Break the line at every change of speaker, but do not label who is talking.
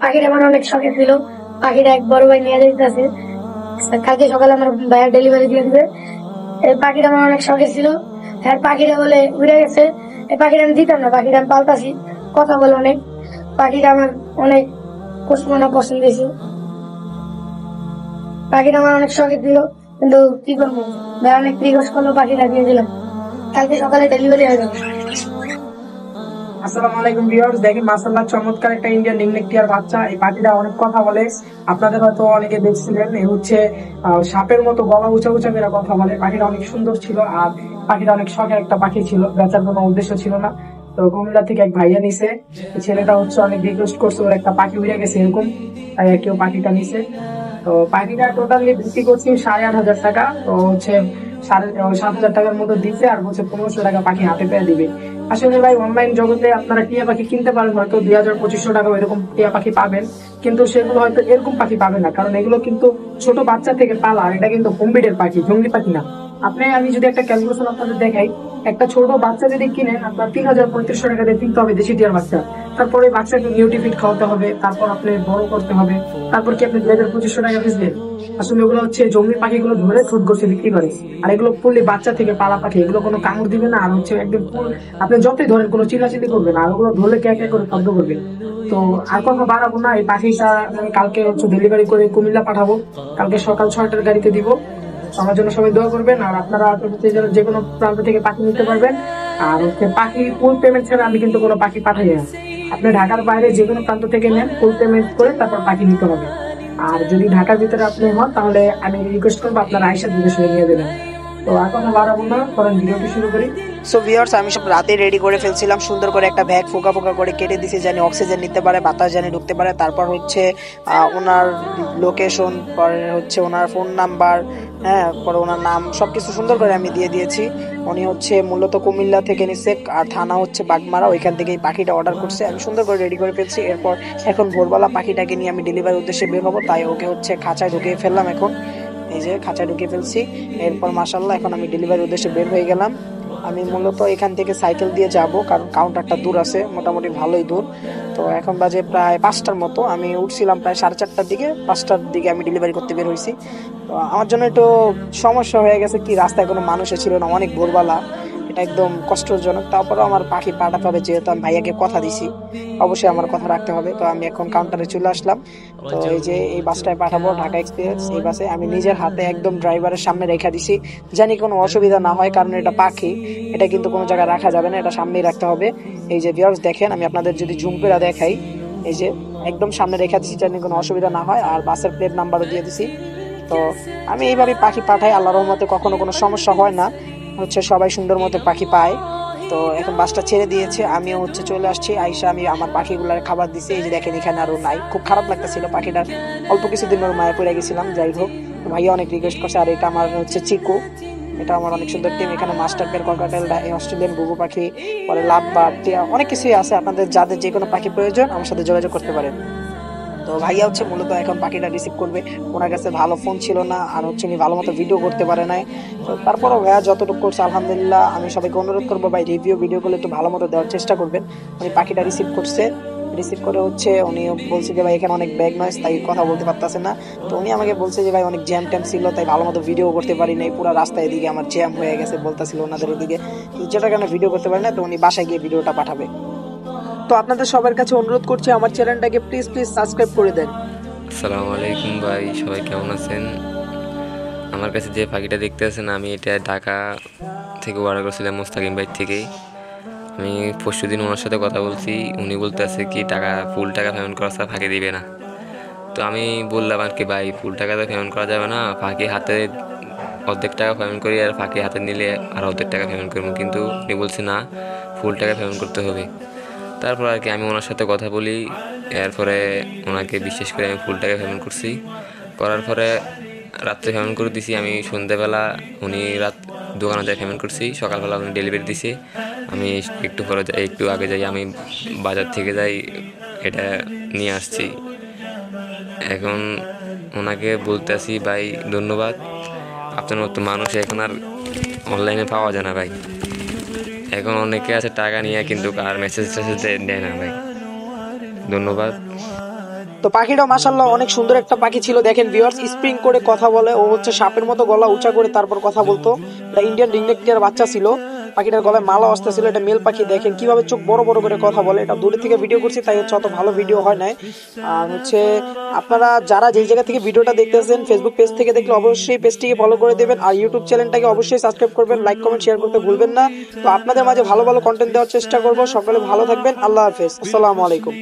পাখিটা আমার অনেক শখের ছিল। পাখিটা এক বড় ভাই নিয়ে যাইতেছে, কালকে সকালে আমার ভাইয়ের ডেলিভারি দিয়ে দিবে। এই পাখিটা আমার অনেক শখের ছিল। হ্যাঁ, পাখিটা বলে উড়ে গেছে। এই পাখিটা আমি দিতাম না, পাখিটা আমি পাল্টাছি, কথা বলে অনেক। পাখিটা আমার অনেক পছন্দ হয়েছে। পাখিটা আমার অনেক শখের ছিল, কিন্তু কি করবো, ভাই অনেক রিকোয়েস্ট করলো, পাখিটা দিয়ে দিলাম। কালকে সকালে ডেলিভারি হয়ে যাবে।
আসসালামু আলাইকুম ভিউয়ার্স, দেখেন মাশাআল্লাহ চমৎকার একটা ইন্ডিয়ান রিংনেক টিয়ার বাচ্চা। এই পাখিটা অনেক কথা বলে, আপনাদের হয়তো অনেকে দেখছিলেন। এই হচ্ছে সাপের মতো গলা উঁচা উঁচা করে কথা বলে। পাখিটা অনেক সুন্দর ছিল, আর পাখিটা অনেক শখের একটা পাখি ছিল, বেচার কোনো উদ্দেশ্য ছিল না। তো কুমিল্লা থেকে এক ভাইয়া নিছে, ছেলেটা হচ্ছে অনেক রিকোয়েস্ট করছে, ওর একটা পাখি উড়ে গেছে এরকম, তাই কেউ পাখিটা নিছে। তো পাখিটা টোটালি বিক্রি করছি 8,500 টাকা। তো হচ্ছে 7,500 টাকার মতো দিচ্ছে, আর হচ্ছে 1500 টাকা পাখি হাতে পেয়ে দিবে। আসলে ভাই অনলাইন জগতে আপনারা টিয়া পাখি কিনতে পারেন, হয়তো 2,000-2,500 টাকা এরকম টিয়া পাখি পাবেন, কিন্তু সেগুলো হয়তো এরকম পাখি পাবেন না, কারণ এগুলো কিন্তু ছোট বাচ্চা থেকে পালা। এটা কিন্তু হোমব্রিডের পাখি, জঙ্গলি পাখি না। আমি যদি একটা ক্যালকুলেশন আপনাদের দেখাই, একটা ছোট বাচ্চা যদি কিনেন, আপনার 3,000-3,500 টাকা দিয়ে কিনতে হবে দেশি টিয়ার বাচ্চা। তারপরে বাচ্চাকে নিউট্রিফিট খাওয়াতে হবে, তারপর আপনি বড় করতে হবে, তারপর কি আপনি 2,000-2,500 টাকা বেচবেন? আসলে ওগুলো হচ্ছে জঙ্গলি পাখিগুলো ধরে ঠোঁট ঘষে বিক্রি করে। আর এগুলো ফুললি বাচ্চা থেকে পালা পাখি, এগুলো কোনো কামড় দিবে না, আর হচ্ছে একদম ফুল আপনি যতই ধরেন কোনো চিল্লাচিল্লি করবে না, আর ওগুলো ধরলে কে কে করে শব্দ করবে। তো আর কথা বাড়াবো না, এই পাখিটা আমি কালকে হচ্ছে ডেলিভারি করে কুমিল্লা পাঠাবো। কালকে সকাল 6টার গাড়িতে দিব। আমার জন্য সবাই দোয়া করবেন, আর আপনারা যে কোনো প্রান্ত থেকে পাখি নিতে পারবেন। আর হচ্ছে পাখি ফুল পেমেন্ট ছাড়া আমি কিন্তু কোনো পাখি পাঠাই না। আপনি ঢাকার বাইরে যে কোনো প্রান্ত থেকে নেন, ফুল পেমেন্ট করে তারপর পাখি নিতে হবে। আর যদি ঢাকার ভিতরে আপনি হন, তাহলে আমি রিকোয়েস্ট করবো আপনার আইসা বিদেশে নিয়ে দেবেন। তো আর কথা বাড়াবো না, কারণ ভিডিওটি শুরু করি।
সো ভিউয়ার্স, আমি সব রাতে রেডি করে ফেলছিলাম, সুন্দর করে একটা ব্যাগ ফোকা ফোকা করে কেটে দিছি, জানি অক্সিজেন নিতে পারে, বাতাস জানি ঢুকতে পারে। তারপর হচ্ছে ওনার লোকেশন, পরে হচ্ছে ওনার ফোন নাম্বার, হ্যাঁ, পরে ওনার নাম, সবকিছু সুন্দর করে আমি দিয়ে দিয়েছি। উনি হচ্ছে মূলত কুমিল্লা থেকে নিচ্ছে, আর থানা হচ্ছে বাগমারা, ওইখান থেকে এই পাখিটা অর্ডার করছে। আমি সুন্দর করে রেডি করে ফেলছি। এরপর এখন ভোরবেলা পাখিটাকে নিয়ে আমি ডেলিভারি উদ্দেশ্যে বের হবো, তাই ওকে হচ্ছে খাঁচায় ঢুকিয়ে ফেললাম। এখন এই যে খাঁচায় ঢুকিয়ে ফেলছি। এরপর মাশাআল্লাহ এখন আমি ডেলিভারি উদ্দেশ্যে বের হয়ে গেলাম। আমি মূলত এখান থেকে সাইকেল দিয়ে যাব, কারণ কাউন্টারটা দূর আছে, মোটামুটি ভালোই দূর। তো এখন বাজে প্রায় 5টার মতো, আমি উঠছিলাম প্রায় 4:30টার দিকে, 5টার দিকে আমি ডেলিভারি করতে বের হয়েছি। তো আমার জন্য একটু সমস্যা হয়ে গেছে, কি রাস্তায় কোনো মানুষে ছিল না, অনেক ভোরবেলা, এটা একদম কষ্টজনক। তারপরেও আমার পাখি পাঠাতে হবে, যেহেতু আমি ভাইয়াকে কথা দিছি, অবশ্যই আমার কথা রাখতে হবে। তো আমি এখন কাউন্টারে চলে আসলাম। তো এই যে এই বাসটায় পাঠাবো, ঢাকা এক্সপ্রেস, এই বাসে আমি নিজের হাতে একদম ড্রাইভারের সামনে রেখে দিছি, জানি কোনো অসুবিধা না হয়, কারণ এটা পাখি, এটা কিন্তু কোনো জায়গায় রাখা যাবে না, এটা সামনেই রাখতে হবে। এই যে ভিউয়ার্স দেখেন, আমি আপনাদের যদি ঝুম করে দেখাই, এই যে একদম সামনে রেখে দিছি, জানি কোনো অসুবিধা না হয়, আর বাসের প্লেট নাম্বারও দিয়ে দিছি। তো আমি এইভাবে পাখি পাঠাই, আল্লাহর রহমতে কখনো কোনো সমস্যা হয় না, হচ্ছে সবাই সুন্দর মতো পাখি পায়। তো এখন বাসটা ছেড়ে দিয়েছে, আমিও হচ্ছে চলে আসছি। আইসা আমি আমার পাখিগুলার খাবার দিছি, এই যে দেখেন এখানে আরো নাই, খুব খারাপ লাগতেছিল পাখিটার, অল্প কিছুদিন ওর মায়ে পড়ে গেছিলাম। যাই হোক, ভাইয়া অনেক রিকোয়েস্ট করছে। আর এটা আমার হচ্ছে চিকু, এটা আমার অনেক সুন্দর টিম। এখানে মাস্টার পেয়ার, ককাটেল, অস্ট্রেলিয়ান বুবু পাখি, পরে লাভবার্ড, টিয়া, অনেক কিছুই আছে। আপনাদের যাদের যে কোনো পাখি প্রয়োজন আমার সাথে যোগাযোগ করতে পারেন। তো ভাইয়া হচ্ছে মূলত এখন পাখিটা রিসিভ করবে, ওনার কাছে ভালো ফোন ছিল না, আর হচ্ছে উনি ভালো মতো ভিডিও করতে পারে নাই। তো তারপরও ভাইয়া যতটুকু করছে আলহামদুলিল্লাহ। আমি সবাইকে অনুরোধ করবো, ভাই রিভিউ ভিডিওগুলো একটু ভালো মতো দেওয়ার চেষ্টা করবেন। উনি পাখিটা রিসিভ করছে, রিসিভ করে হচ্ছে উনি বলছে যে ভাই এখানে অনেক ব্যাগ নয়, তাই কথা বলতে পারতেছে না। তো উনি আমাকে বলছে যে ভাই অনেক জ্যাম ট্যাম ছিল, তাই ভালো মতো ভিডিও করতে পারি নাই, পুরো রাস্তায় এদিকে আমার জ্যাম হয়ে গেছে বলতেছিল ওনাদের এদিকে, যেটার কারণে ভিডিও করতে পারি না। তো উনি বাসায় গিয়ে ভিডিওটা পাঠাবে। তো আপনাদের সবার কাছে অনুরোধ করছি, আমার চ্যানেলটাকে প্লিজ প্লিজ সাবস্ক্রাইব করে দেন।
আসসালামু আলাইকুম ভাই, সবাই কেমন আছেন? আমার কাছে যে পাখিটা দেখতে আছেন, আমি এটা ঢাকা থেকে অর্ডার করছিলাম, মুস্তাকিম ভাই থেকেই। আমি পরশু দিন ওনার সাথে কথা বলছি, উনি বলতে আছে কি ফুল টাকা পেমেন্ট করা ছাড়া পাখি দিবে না। তো আমি বললাম আর কি, ভাই ফুল টাকা তো পেমেন্ট করা যাবে না, পাখি হাতে অর্ধেক টাকা পেমেন্ট করি, আর পাখি হাতে নিলে আর অর্ধেক টাকা পেমেন্ট করবো। কিন্তু উনি বলছে না, ফুল টাকা পেমেন্ট করতে হবে। তারপর আর কি আমি ওনার সাথে কথা বলি, এরপরে ওনাকে বিশেষ করে আমি ফুল টাকা পেমেন্ট করছি। করার পরে রাত্রে পেমেন্ট করে দিছি আমি, সন্ধ্যেবেলা উনি দোকানে যাই পেমেন্ট করছি, সকালবেলা উনি ডেলিভারি দিছে। আমি একটু পরে যাই, একটু আগে যাই, আমি বাজার থেকে যাই এটা নিয়ে আসছি। এখন ওনাকে বলতে আসি, ভাই ধন্যবাদ, আপনার মতো মানুষ এখন আর অনলাইনে পাওয়া যায় না ভাই। এখন অনেকে আছে টাকা নিয়ে কিন্তু আর মেসেজ টেসেজ দেয় না ভাই। ধন্যবাদ।
তো পাখিটা মাশাআল্লাহ অনেক সুন্দর একটা পাখি ছিল। দেখেন ভিউয়ার্স, স্প্রিং করে কথা বলে, ও হচ্ছে সাপের মতো গলা উঁচা করে তারপর কথা বলতো। এটা ইন্ডিয়ান রিংনেক টিয়ার বাচ্চা ছিল। পাখিটার গলায় মালা আসতে ছিল, এটা মেল পাখি। দেখেন কিভাবে চোখ বড় বড় করে কথা বলে। এটা দূরে থেকে ভিডিও করছি, তাই হচ্ছে অত ভালো ভিডিও হয় নাই। আর হচ্ছে আপনারা যারা যেই জায়গা থেকে ভিডিওটা দেখতেছেন, ফেসবুক পেজ থেকে দেখলে অবশ্যই পেজটিকে ফলো করে দেবেন, আর ইউটিউব চ্যানেলটাকে অবশ্যই সাবস্ক্রাইব করবেন, লাইক কমেন্ট শেয়ার করতে ভুলবেন না। তো আপনাদের মাঝে ভালো ভালো কন্টেন্ট দেওয়ার চেষ্টা করব। সকলে ভালো থাকবেন, আল্লাহ হাফেজ, আসসালামু আলাইকুম।